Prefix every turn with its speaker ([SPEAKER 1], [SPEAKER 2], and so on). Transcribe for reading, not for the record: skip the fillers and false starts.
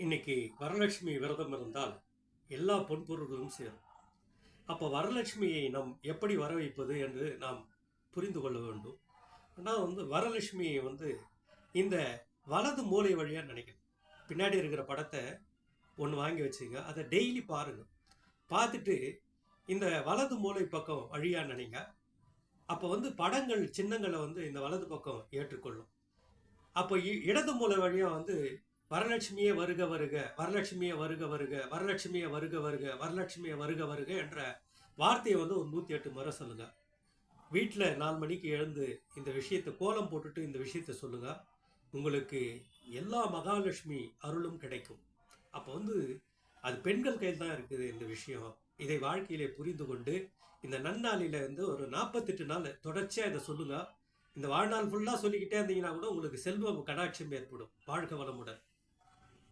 [SPEAKER 1] இன்னைக்கு வரலட்சுமி விரதம் இருந்தால் எல்லா பொன்பொருள்களும் சேரும். அப்போ வரலட்சுமியை நாம் எப்படி வர வைப்பது என்று நாம் புரிந்து கொள்ள வேண்டும். ஆனால் வரலட்சுமியை இந்த வலது மூலை வழியாக நினைக்கணும். பின்னாடி இருக்கிற படத்தை ஒன்று வாங்கி வச்சுங்க, அதை டெய்லி பாருங்க. பார்த்துட்டு இந்த வலது மூலை பக்கம் வழியாக நினைங்க. அப்போ படங்கள் சின்னங்களை இந்த வலது பக்கம் ஏற்றுக்கொள்ளும். அப்போ இடது மூலை வழியாக வரலட்சுமியே வருக வருக, வரலட்சுமியே வருக வருக, வரலட்சுமியே வருக வருக, வரலட்சுமியே வருக வருக என்ற வார்த்தையை ஒரு 108 முறை சொல்லுங்க. வீட்டில் 4 மணிக்கு எழுந்து இந்த விஷயத்தை கோலம் போட்டுட்டு இந்த விஷயத்தை சொல்லுங்க. உங்களுக்கு எல்லா மகாலட்சுமி அருளும் கிடைக்கும். அப்போ அது பெண்கள் கையில் தான் இருக்குது இந்த விஷயம். இதை வாழ்க்கையிலே புரிந்து கொண்டு இந்த நன்னாளில ஒரு 48 நாள் தொடர்ச்சியாக இதை சொல்லுங்க. இந்த வாழ்நாள் ஃபுல்லாக சொல்லிக்கிட்டே இருந்தீங்கன்னா கூட உங்களுக்கு செல்வ கடாட்சியம் ஏற்படும். வாழ்க வளமுடன்.